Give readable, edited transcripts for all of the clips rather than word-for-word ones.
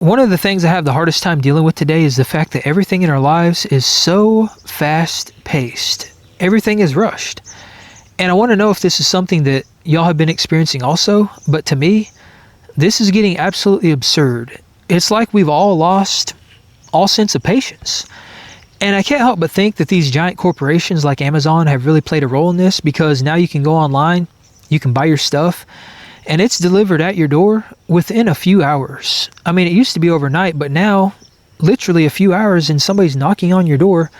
One of the things I have the hardest time dealing with today is the fact that everything in our lives is so fast paced. Everything is rushed. And I want to know if this is something that y'all have been experiencing also, but to me, this is getting absolutely absurd. It's like we've all lost all sense of patience. And I can't help but think that these giant corporations like Amazon have really played a role in this, because now you can go online, you can buy your stuff, and it's delivered at your door within a few hours. I mean, it used to be overnight, but now literally a few hours and somebody's knocking on your door,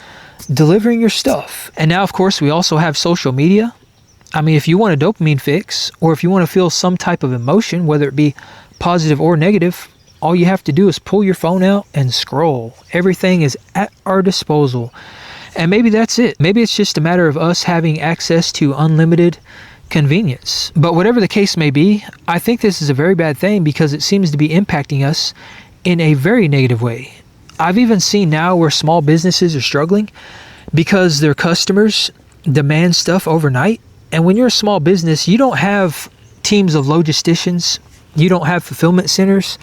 delivering your stuff. And now, of course, we also have social media. I mean, if you want a dopamine fix, or if you want to feel some type of emotion, whether it be positive or negative, all you have to do is pull your phone out and scroll. Everything is at our disposal. And maybe that's it. Maybe it's just a matter of us having access to unlimited convenience. But whatever the case may be, I think this is a very bad thing, because it seems to be impacting us in a very negative way. I've even seen now where small businesses are struggling because their customers demand stuff overnight. And when you're a small business, you don't have teams of logisticians, you don't have fulfillment centers.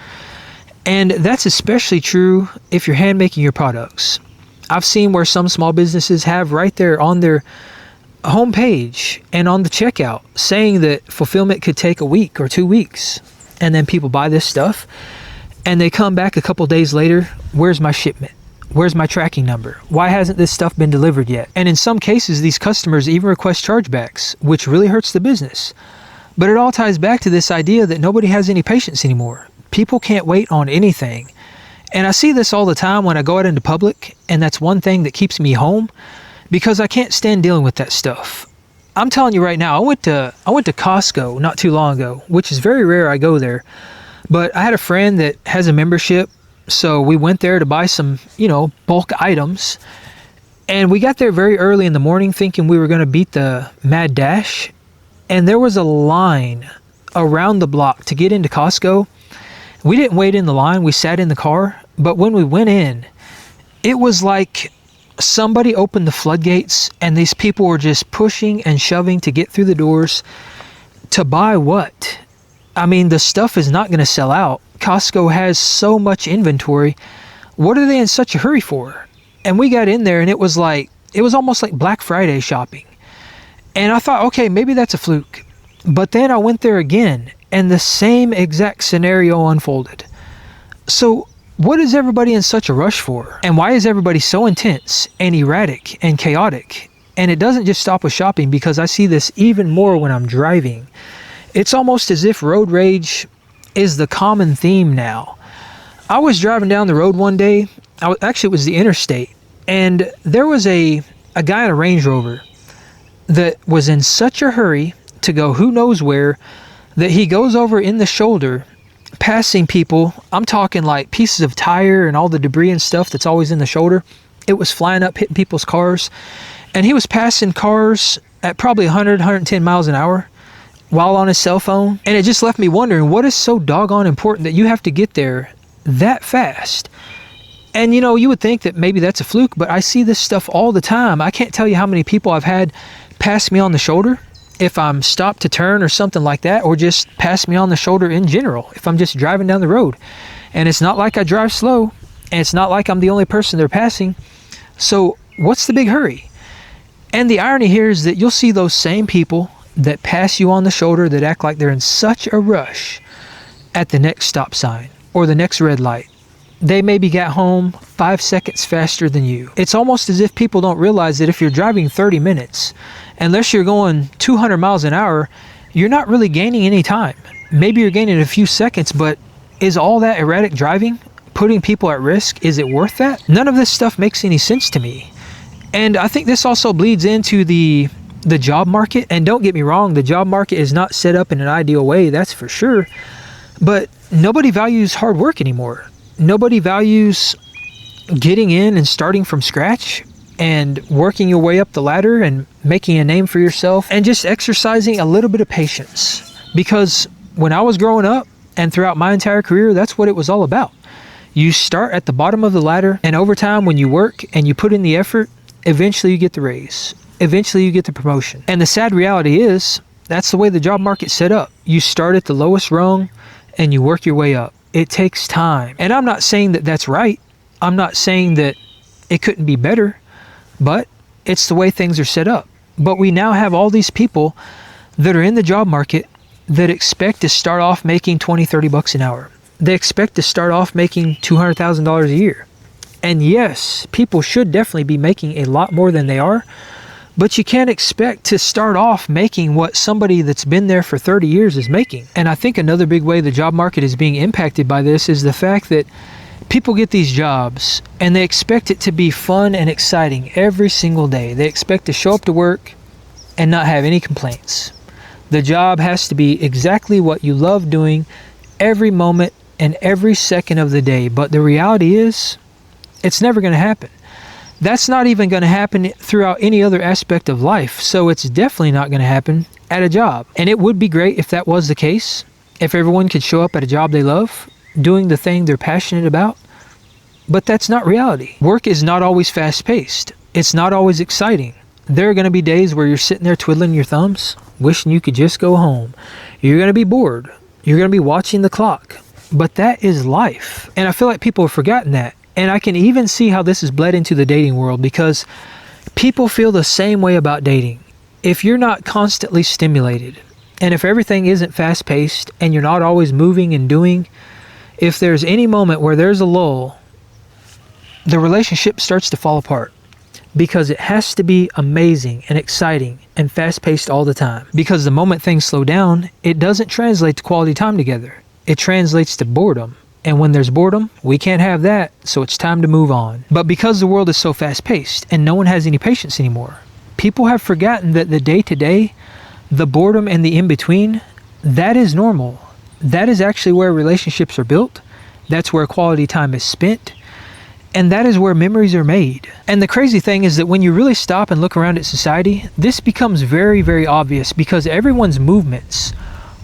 And that's especially true if you're hand making your products. I've seen where some small businesses have right there on their homepage and on the checkout saying that fulfillment could take a week or 2 weeks. And then people buy this stuff and they come back a couple days later. Where's my shipment? Where's my tracking number? Why hasn't this stuff been delivered yet? And in some cases, these customers even request chargebacks, which really hurts the business. But it all ties back to this idea that nobody has any patience anymore. People can't wait on anything. And I see this all the time when I go out into public, and that's one thing that keeps me home, because I can't stand dealing with that stuff. I'm telling you right now, I went to Costco not too long ago, which is very rare I go there. But I had a friend that has a membership, so we went there to buy some, bulk items. And we got there very early in the morning thinking we were going to beat the mad dash. And there was a line around the block to get into Costco. We didn't wait in the line, we sat in the car. But when we went in, it was like somebody opened the floodgates and these people were just pushing and shoving to get through the doors to buy what? I mean, the stuff is not going to sell out. Costco has so much inventory. What are they in such a hurry for? And we got in there and it was almost like Black Friday shopping. And I thought, okay, maybe that's a fluke. But then I went there again and the same exact scenario unfolded. So what is everybody in such a rush for? And why is everybody so intense and erratic and chaotic? And it doesn't just stop with shopping, because I see this even more when I'm driving. It's almost as if road rage is the common theme now. I was driving down the road one day. Actually, it was the interstate. And there was a guy in a Range Rover that was in such a hurry to go who knows where that he goes over in the shoulder, passing people. I'm talking like pieces of tire and all the debris and stuff that's always in the shoulder. It was flying up, hitting people's cars. And he was passing cars at probably 100, 110 miles an hour while on his cell phone. And it just left me wondering, what is so doggone important that you have to get there that fast? And you would think that maybe that's a fluke, but I see this stuff all the time. I can't tell you how many people I've had pass me on the shoulder if I'm stopped to turn or something like that, or just pass me on the shoulder in general if I'm just driving down the road. And it's not like I drive slow, and it's not like I'm the only person they're passing. So what's the big hurry? And the irony here is that you'll see those same people that pass you on the shoulder that act like they're in such a rush at the next stop sign or the next red light. They maybe got home 5 seconds faster than you. It's almost as if people don't realize that if you're driving 30 minutes, unless you're going 200 miles an hour, you're not really gaining any time. Maybe you're gaining a few seconds, but is all that erratic driving putting people at risk? Is it worth that? None of this stuff makes any sense to me. And I think this also bleeds into the job market. And don't get me wrong, the job market is not set up in an ideal way, that's for sure. But nobody values hard work anymore. Nobody values getting in and starting from scratch and working your way up the ladder and making a name for yourself and just exercising a little bit of patience. Because when I was growing up and throughout my entire career, that's what it was all about. You start at the bottom of the ladder, and over time when you work and you put in the effort, eventually you get the raise. Eventually you get the promotion. And the sad reality is, that's the way the job market's set up. You start at the lowest rung and you work your way up. It takes time. And I'm not saying that that's right. I'm not saying that it couldn't be better, but it's the way things are set up. But we now have all these people that are in the job market that expect to start off making 20, 30 bucks an hour. They expect to start off making $200,000 a year. And yes, people should definitely be making a lot more than they are, but you can't expect to start off making what somebody that's been there for 30 years is making. And I think another big way the job market is being impacted by this is the fact that people get these jobs and they expect it to be fun and exciting every single day. They expect to show up to work and not have any complaints. The job has to be exactly what you love doing every moment and every second of the day. But the reality is, it's never going to happen. That's not even going to happen throughout any other aspect of life. So it's definitely not going to happen at a job. And it would be great if that was the case, if everyone could show up at a job they love, doing the thing they're passionate about. But that's not reality. Work is not always fast-paced. It's not always exciting. There are going to be days where you're sitting there twiddling your thumbs, wishing you could just go home. You're going to be bored. You're going to be watching the clock. But that is life. And I feel like people have forgotten that. And I can even see how this has bled into the dating world, because people feel the same way about dating. If you're not constantly stimulated, and if everything isn't fast-paced, and you're not always moving and doing, if there's any moment where there's a lull, the relationship starts to fall apart. Because it has to be amazing and exciting and fast-paced all the time. Because the moment things slow down, it doesn't translate to quality time together. It translates to boredom. And when there's boredom, we can't have that, so it's time to move on. But because the world is so fast-paced and no one has any patience anymore, people have forgotten that the day-to-day, the boredom and the in-between, that is normal. That is actually where relationships are built. That's where quality time is spent. And that is where memories are made. And the crazy thing is that when you really stop and look around at society, this becomes very, very obvious, because everyone's movements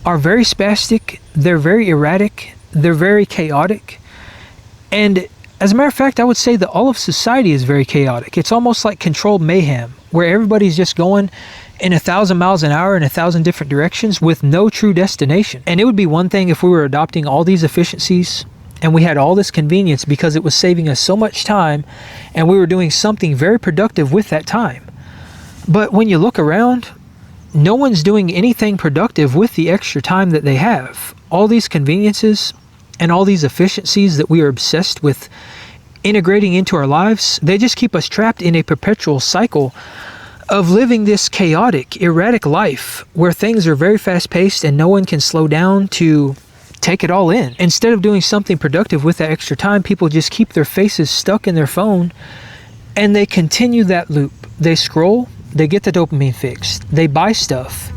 are very spastic, they're very erratic, they're very chaotic. And as a matter of fact, I would say that all of society is very chaotic. It's almost like controlled mayhem, where everybody's just going in 1,000 miles an hour in 1,000 different directions with no true destination. And it would be one thing if we were adopting all these efficiencies and we had all this convenience because it was saving us so much time and we were doing something very productive with that time. But when you look around, no one's doing anything productive with the extra time that they have. All these conveniences and all these efficiencies that we are obsessed with integrating into our lives, they just keep us trapped in a perpetual cycle of living this chaotic, erratic life where things are very fast-paced and no one can slow down to take it all in. Instead of doing something productive with that extra time, people just keep their faces stuck in their phone and they continue that loop. They scroll, they get the dopamine fix, they buy stuff,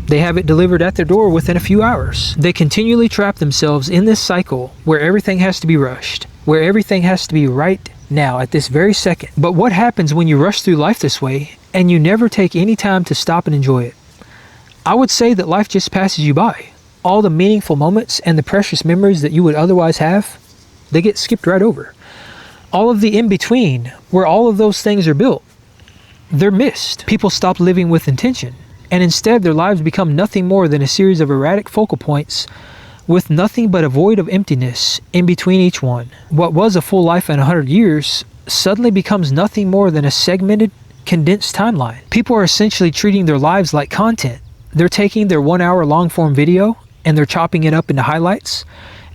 they have it delivered at their door within a few hours. They continually trap themselves in this cycle where everything has to be rushed, where everything has to be right now at this very second. But what happens when you rush through life this way and you never take any time to stop and enjoy it? I would say that life just passes you by. All the meaningful moments and the precious memories that you would otherwise have, they get skipped right over. All of the in-between, where all of those things are built, they're missed. People stop living with intention, and instead their lives become nothing more than a series of erratic focal points with nothing but a void of emptiness in between each one. What was a full life in 100 years suddenly becomes nothing more than a segmented, condensed timeline. People are essentially treating their lives like content. They're taking their 1 hour long form video and they're chopping it up into highlights,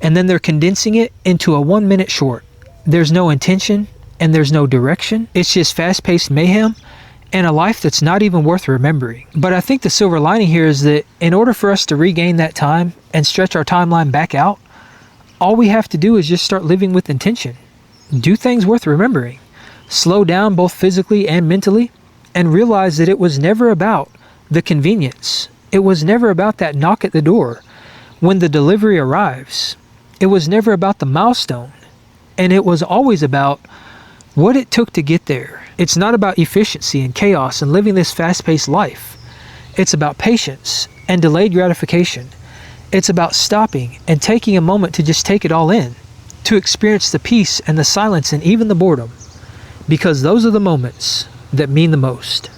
and then they're condensing it into a 1 minute short. There's no intention and there's no direction. It's just fast-paced mayhem and a life that's not even worth remembering. But I think the silver lining here is that in order for us to regain that time and stretch our timeline back out, all we have to do is just start living with intention. Do things worth remembering. Slow down both physically and mentally, and realize that it was never about the convenience. It was never about that knock at the door when the delivery arrives. It was never about the milestone. And it was always about what it took to get there. It's not about efficiency and chaos and living this fast-paced life. It's about patience and delayed gratification. It's about stopping and taking a moment to just take it all in, to experience the peace and the silence and even the boredom, because those are the moments that mean the most.